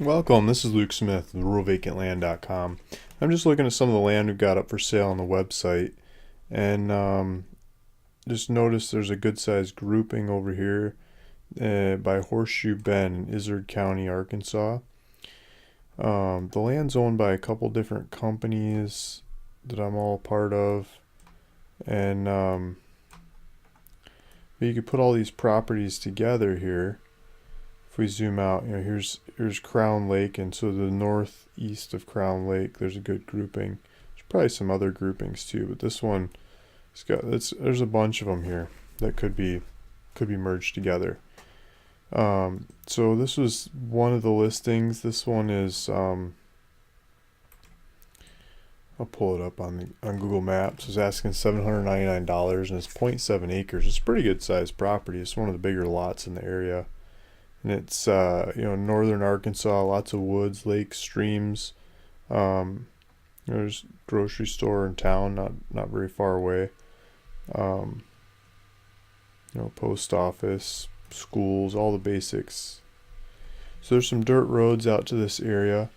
Welcome, this is Luke Smith with RuralVacantLand.com. I'm just looking at some of the land we've got up for sale on the website, and just noticed there's a good sized grouping over here by Horseshoe Bend in Izard County, Arkansas. The land's owned by a couple different companies that I'm all part of, and you could put all these properties together here. If we zoom out, here's Crown Lake, and so the northeast of Crown Lake, there's a good grouping. There's probably some other groupings too, but this one, there's a bunch of them here that could be merged together. So this was one of the listings. This one is I'll pull it up on Google Maps. It's asking $799, and it's 0.7 acres. It's a pretty good sized property. It's one of the bigger lots in the area. And it's northern Arkansas, lots of woods, lakes, streams. There's a grocery store in town, not very far away. Post office, schools, all the basics. So there's some dirt roads out to this area,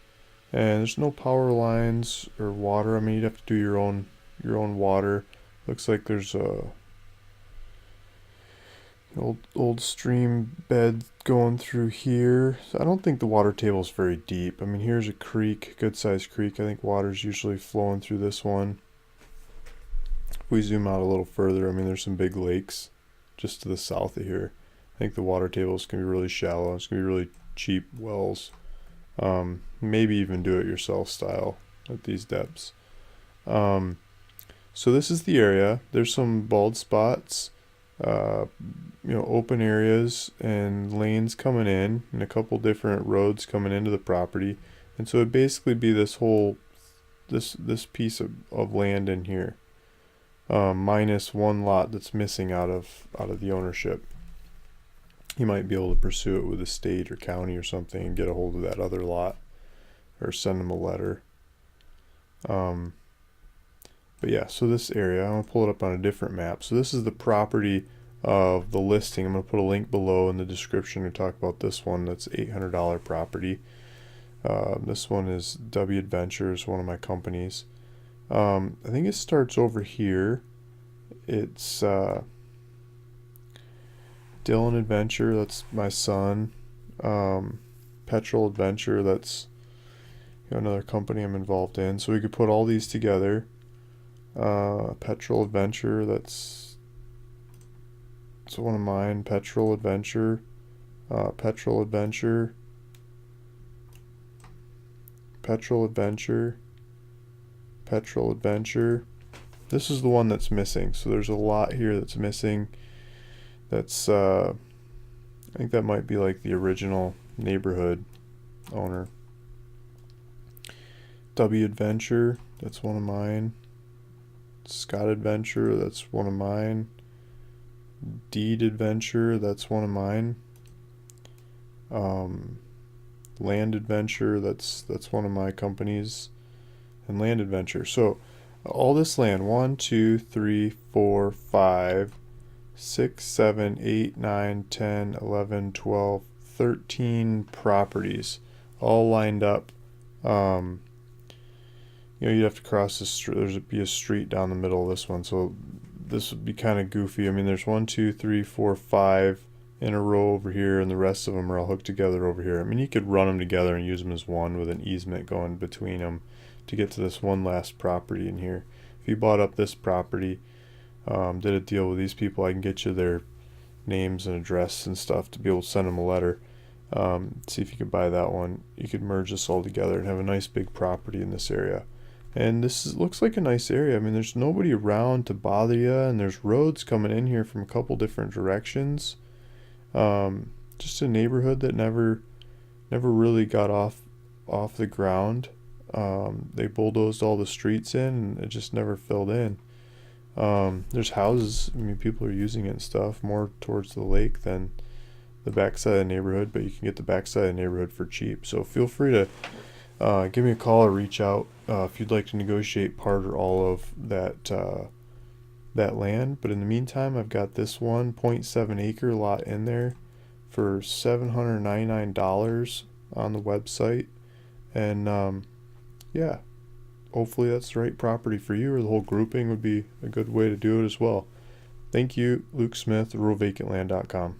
and there's no power lines or water. I mean, you'd have to do your own water. Looks like there's a old stream bed going through here. So I don't think the water table is very deep. I mean, here's a creek, good sized creek. I think water's usually flowing through this one. If we zoom out a little further, I mean, there's some big lakes just to the south of here. I think the water table is going to be really shallow. It's going to be really cheap wells. Maybe even do it yourself style at these depths. So this is the area. There's some bald spots. Open areas and lanes coming in, and a couple different roads coming into the property. And so it'd basically be this piece of land in here, minus one lot that's missing out of the ownership. You might be able to pursue it with the state or county or something and get a hold of that other lot, or send them a letter. But yeah, so this area, I'm going to pull it up on a different map. So this is the property of the listing. I'm going to put a link below in the description to talk about this one. That's $800 property. This one is W Adventures, one of my companies. I think it starts over here. It's Dylan Adventure, that's my son. Petrol Adventure, that's another company I'm involved in. So we could put all these together. Petrol Adventure, that's one of mine. Petrol Adventure, Petrol Adventure, Petrol Adventure, Petrol Adventure. This is the one that's missing. So there's a lot here that's missing. That's I think that might be like the original neighborhood owner. W Adventure, that's one of mine. Scott Adventure, that's one of mine. Deed Adventure, that's one of mine. Land Adventure, that's one of my companies. And Land Adventure. So all this land, 1, 2, 3, 4, 5, 6, 7, 8, 9, 10, 11, 12, 13 properties all lined up. You'd have to cross the street. There'd be a street down the middle of this one, so this would be kind of goofy. I mean, there's 1, 2, 3, 4, 5 in a row over here, and the rest of them are all hooked together over here. I mean, you could run them together and use them as one with an easement going between them to get to this one last property in here. If you bought up this property, did a deal with these people, I can get you their names and address and stuff to be able to send them a letter. See if you could buy that one. You could merge this all together and have a nice big property in this area. And looks like a nice area. I mean, there's nobody around to bother you, and there's roads coming in here from a couple different directions. Just a neighborhood that never really got off the ground. They bulldozed all the streets in, and it just never filled in. There's houses. I mean, people are using it and stuff more towards the lake than the backside of the neighborhood, but you can get the backside of the neighborhood for cheap. So feel free to give me a call or reach out if you'd like to negotiate part or all of that land. But in the meantime, I've got this 1.7 acre lot in there for $799. on the website. And yeah, hopefully that's the right property for you, or the whole grouping would be a good way to do it as well. Thank you, Luke Smith, ruralvacantland.com.